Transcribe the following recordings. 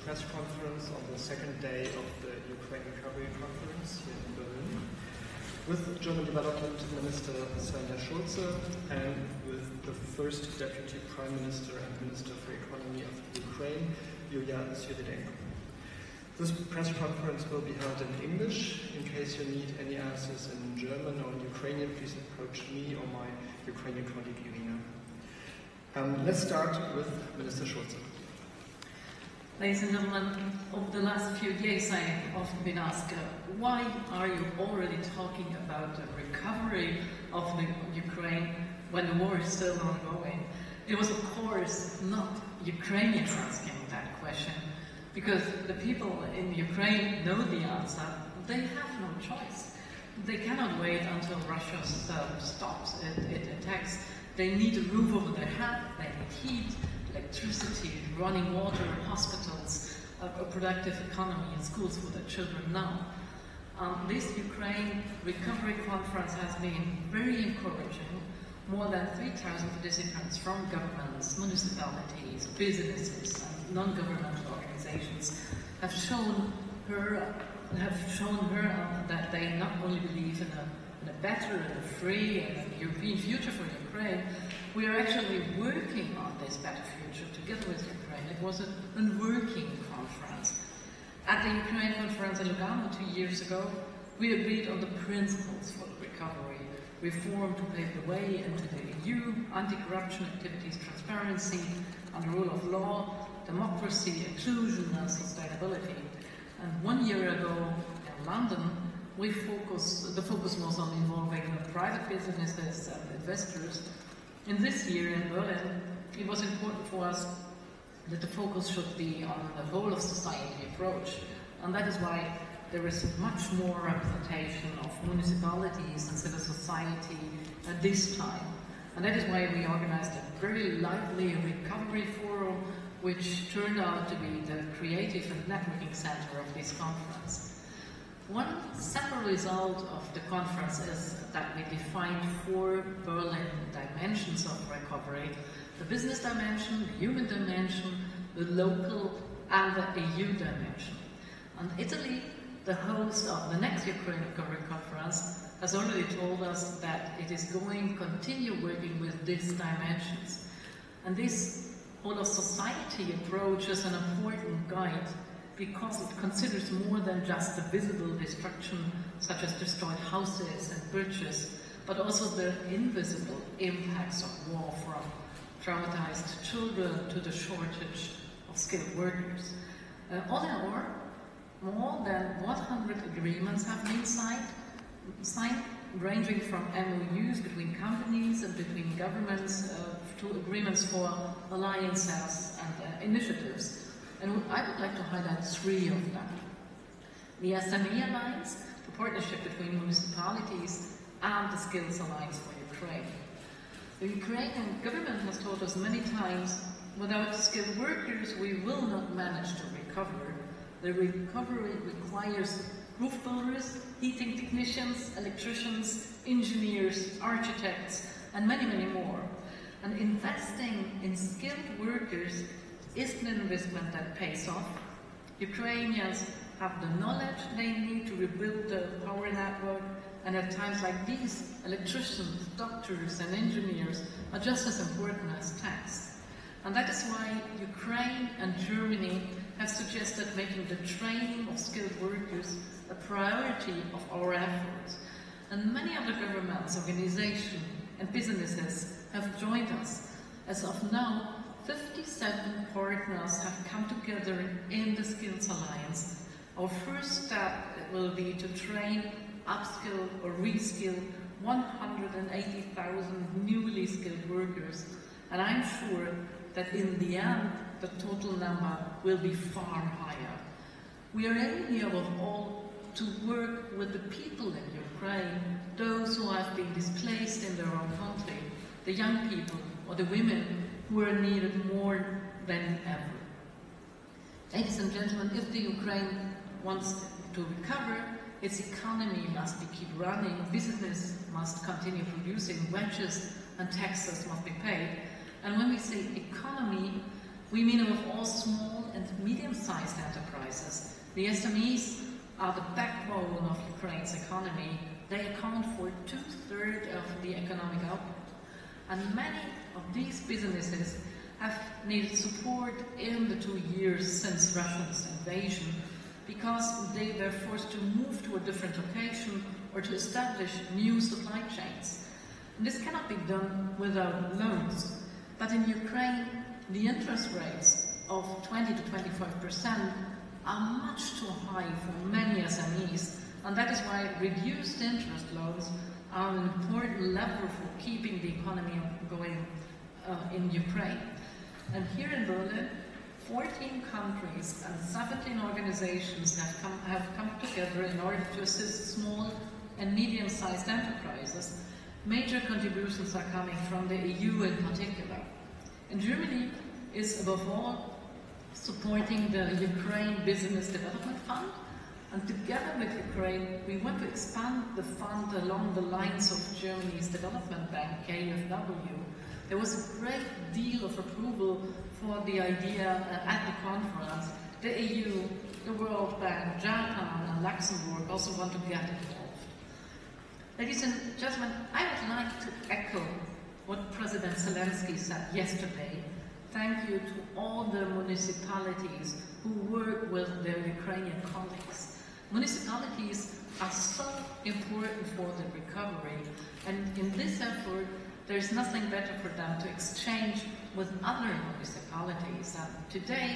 Press conference on the second day of the Ukraine Recovery Conference here in Berlin with German Development Minister Svenja Schulze and with the first Deputy Prime Minister and Minister for Economy of Ukraine, Yuliia Swirydенко. This press conference will be held in English. In case you need any answers in German or in Ukrainian, please approach me or my Ukrainian colleague Yuliia. Let's start with Minister Schulze. Ladies and gentlemen, over the last few days I have often been asked, why are you already talking about the recovery of the Ukraine when the war is still ongoing? It was of course not Ukrainians asking that question, because the people in Ukraine know the answer. They have no choice. They cannot wait until Russia stops its attacks. They need a roof over their head, they need heat, electricity, running water, hospitals, a productive economy and schools for their children now. This Ukraine Recovery Conference has been very encouraging. More than 3,000 participants from governments, municipalities, businesses and non-governmental organizations have shown her that they not only believe in a better and a free and a European future for Ukraine, we are actually working on this better future together with Ukraine. It was a working conference. At the Ukraine conference in Lugano 2 years ago, we agreed on the principles for the recovery, reform to pave the way into the EU, anti-corruption activities, transparency and the rule of law, democracy, inclusion and sustainability. And 1 year ago in London, the focus was on involving private businesses and investors. In this year in Berlin, it was important for us that the focus should be on the whole of society approach. And that is why there is much more representation of municipalities and civil society at this time. And that is why we organized a very lively recovery forum, which turned out to be the creative and networking center of this conference. One separate result of the conference is that we defined 4 Berlin dimensions of recovery: the business dimension, the human dimension, the local and the EU dimension. And Italy, the host of the next Ukraine Recovery Conference, has already told us that it is going to continue working with these dimensions. And this whole of society approach is an important guide, because it considers more than just the visible destruction, such as destroyed houses and bridges, but also the invisible impacts of war, from traumatized children to the shortage of skilled workers. All in all, more than 100 agreements have been signed, ranging from MOUs between companies and between governments to agreements for alliances and initiatives. And I would like to highlight 3 of them. The SME Alliance, the partnership between municipalities, and the Skills Alliance for Ukraine. The Ukrainian government has told us many times, without skilled workers, we will not manage to recover. The recovery requires roof builders, heating technicians, electricians, engineers, architects, and many, many more. And investing in skilled workers is an investment that pays off. Ukrainians have the knowledge they need to rebuild the power network, and at times like these, electricians, doctors and engineers are just as important as techs. And that is why Ukraine and Germany have suggested making the training of skilled workers a priority of our efforts. And many other governments, organizations and businesses have joined us. As of now, 57 partners have come together in the Skills Alliance. Our first step will be to train, upskill or reskill 180,000 newly skilled workers. And I'm sure that in the end, the total number will be far higher. We are aiming above all to work with the people in Ukraine those who have been displaced in their own country, the young people or the women who are needed more than ever. Ladies and gentlemen, if the Ukraine wants to recover, its economy must keep running, business must continue producing, wages and taxes must be paid. And when we say economy, we mean of all small and medium-sized enterprises. The SMEs are the backbone of Ukraine's economy. They account for 2/3 of the economic output. And many of these businesses have needed support in the 2 years since Russia's invasion because they were forced to move to a different location or to establish new supply chains. And this cannot be done without loans. But in Ukraine, the interest rates of 20 to 25% are much too high for many SMEs, and that is why reduced interest loans are an important lever for keeping the economy going in Ukraine. And here in Berlin, 14 countries and 17 organizations have come together in order to assist small and medium-sized enterprises. Major contributions are coming from the EU in particular. And Germany is above all supporting the Ukraine Business Development Fund, and together with Ukraine we want to expand the fund along the lines of Germany's development bank, KfW. There was a great deal of approval for the idea at the conference. The EU, the World Bank, Japan and Luxembourg also want to get involved. Ladies and gentlemen, I would like to echo what President Zelensky said yesterday. Thank you to all the municipalities who work with their Ukrainian colleagues. Municipalities are so important for the recovery, and in this effort there's nothing better for them to exchange with other municipalities. And today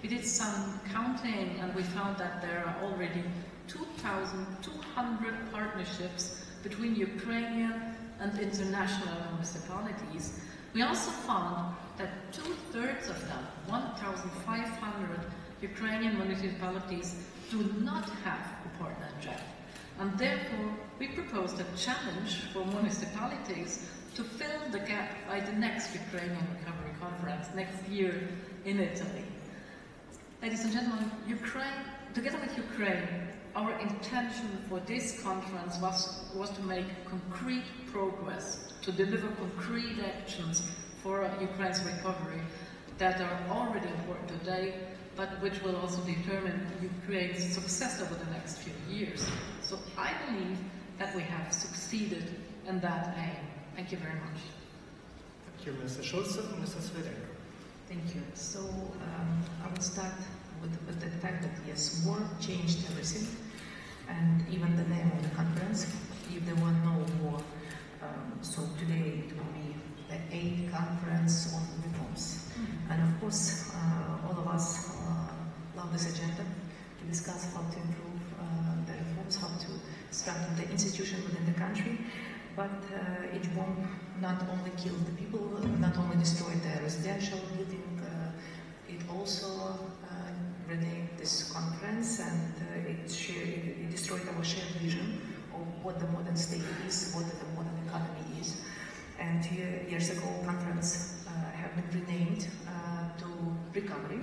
we did some counting and we found that there are already 2,200 partnerships between Ukrainian and international municipalities. We also found that 2/3 of them, 1,500 Ukrainian municipalities, do not have a partner yet. And therefore, we proposed a challenge for municipalities to fill the gap by the next Ukrainian Recovery Conference next year in Italy. Ladies and gentlemen, together with Ukraine, our intention for this conference was to make concrete progress, to deliver concrete actions for Ukraine's recovery that are already important today, but which will also determine Ukraine's success over the next few years. So I believe that we have succeeded in that aim. Thank you very much. Thank you, Mr. Schulze. Mr. Svyrydenko. Thank you. So I will start with the fact that yes, war changed everything, and even the name of the conference. If there were no war, so today it will be the 8th conference on reforms. And of course, all of us love this agenda to discuss how to improve the reforms, how to strengthen the institution within the country. But each bomb not only killed the people, not only destroyed the residential building, it also renamed this conference, and it destroyed our shared vision of what the modern state is, what the modern economy is. And 2 years ago, conference have been renamed to recovery.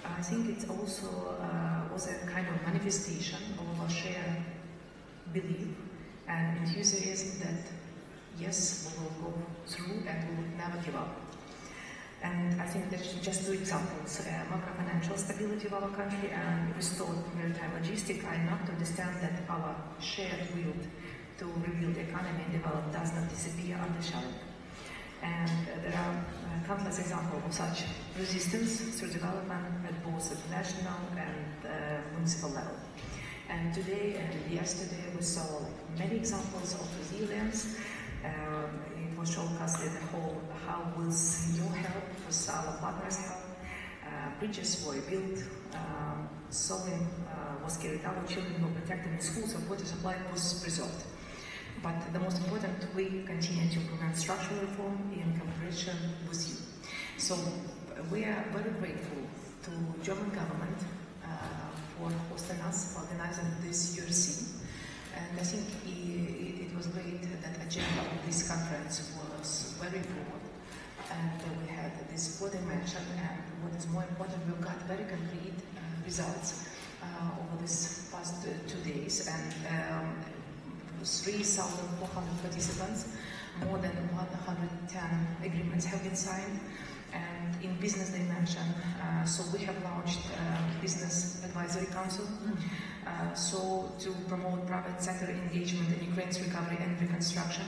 I think it also was a kind of manifestation of our shared belief and enthusiasm that yes, we will go through and we will never give up. And I think there's just 2 examples, macro-financial stability of our country and restored maritime logistics are enough to understand that our shared will to rebuild the economy and develop does not disappear under challenge. And there are countless examples of such resistance through development at both the national and municipal level. And today and yesterday we saw many examples of resilience. It was showcased how with your help, with our partners' help, bridges were built, sewing was carried out, children were protected in schools, and water supply was preserved. But the most important, we continue to implement structural reform in cooperation with you. So we are very grateful to German government for hosting us, organizing this URC. And I think it was agenda of this conference was very broad, and we had this 4 dimension, and what is more important, we got very concrete results over these past 2 days, and 3,400 participants, more than 110 agreements have been signed. And in business dimension, so we have launched Business Advisory Council, so to promote private sector engagement in Ukraine's recovery and reconstruction.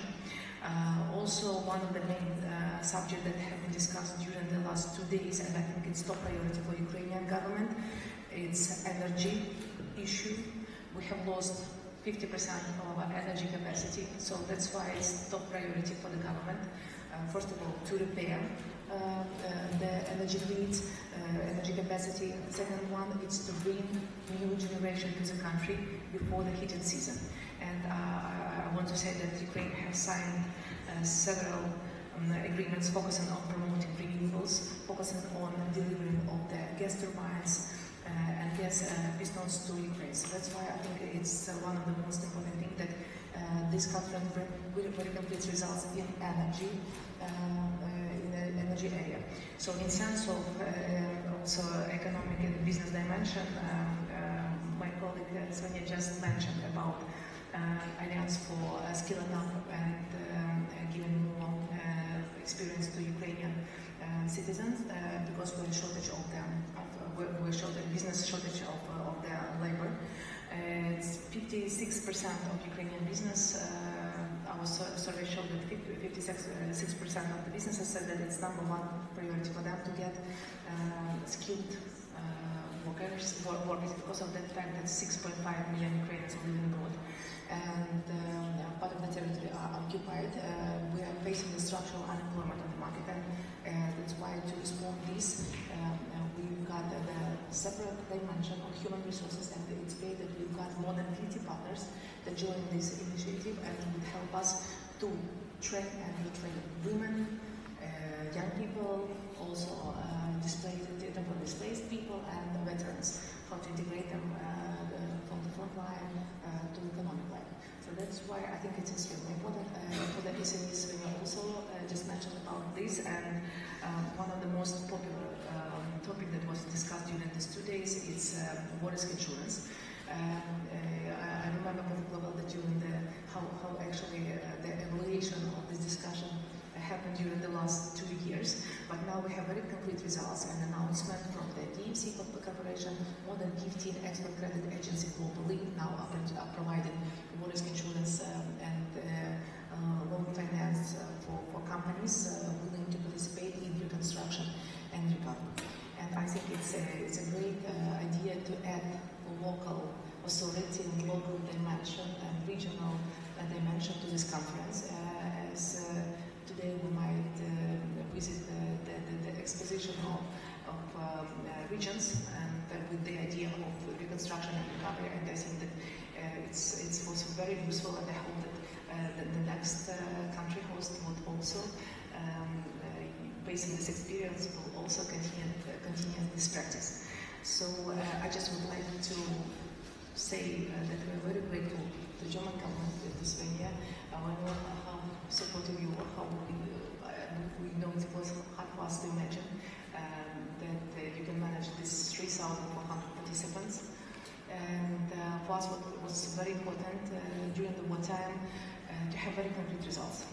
Also, one of the main subjects that have been discussed during the last 2 days, and I think it's top priority for Ukrainian government, it's energy issue. We have lost 50% of our energy capacity, so that's why it's top priority for the government. First of all, to repair the energy grids, energy capacity. Second one, it's to bring new generation to the country before the heating season. And I want to say that Ukraine has signed several agreements focusing on promoting renewables, focusing on delivering of the gas turbines and gas pistons to Ukraine. So that's why I think it's one of the most important things that this conference brings very complete results in energy. Energy area. So in sense of also economic and business dimension, my colleague Svenja just mentioned about Alliance for Skilling Up and giving more experience to Ukrainian citizens because we're a shortage of them, business shortage of their labor. It's 56% of Ukrainian business. Our survey showed that 56% of the businesses said that it's number one priority for them to get skilled workers because of that fact that 6.5 million Ukrainians are living abroad. And part of the territory are occupied. We are facing the structural unemployment on the market, and that's why to respond to this, we've got the separate dimension of human resources, and it's great that we've got more than 50 partners that join this initiative and would help us to train and retrain women, young people, also displaced people and veterans, how to integrate them from the front line to economic life. So that's why I think it's extremely important for the SMEs. We also just mentioned about this, and one of the most popular topic that was discussed during these 2 days is war risk insurance. I remember particularly well that during how actually the evaluation of this discussion happened during the last 2 years, but now we have very concrete results and announcement from the DMC Corporation. More than 15 export credit agencies globally now are providing war risk insurance and loan finance for companies willing to participate in reconstruction and recovery. And I think it's a great idea to add local authority and local dimension and regional dimension to this conference. As today we might visit the exposition of regions and with the idea of reconstruction and recovery, and I think that it's also very useful, and I hope that the next country host would also based on this experience, will also continue this practice. So I just would like to say that we are very grateful to the German government, to Svenja. We know how supportive you are, how we know it was hard for us to imagine that you can manage this 3,400 participants. And for us, what was very important during the wartime to have very concrete results.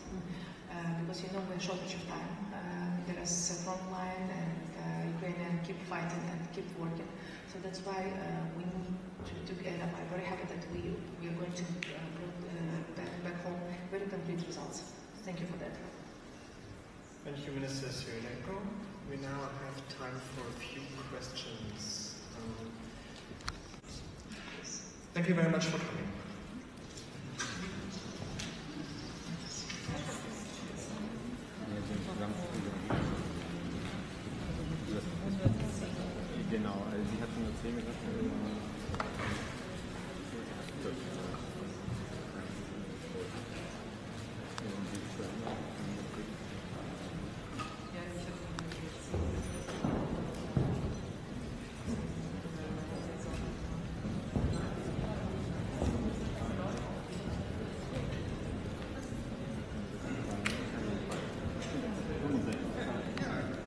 Because you know we're shortage of time. There is a front line, and Ukrainians keep fighting and keep working. So that's why we need to get up. I'm very happy that we are going to bring back home very complete results. Thank you for that. Thank you, Minister Svyrydenko. We now have time for a few questions. Thank you very much for coming.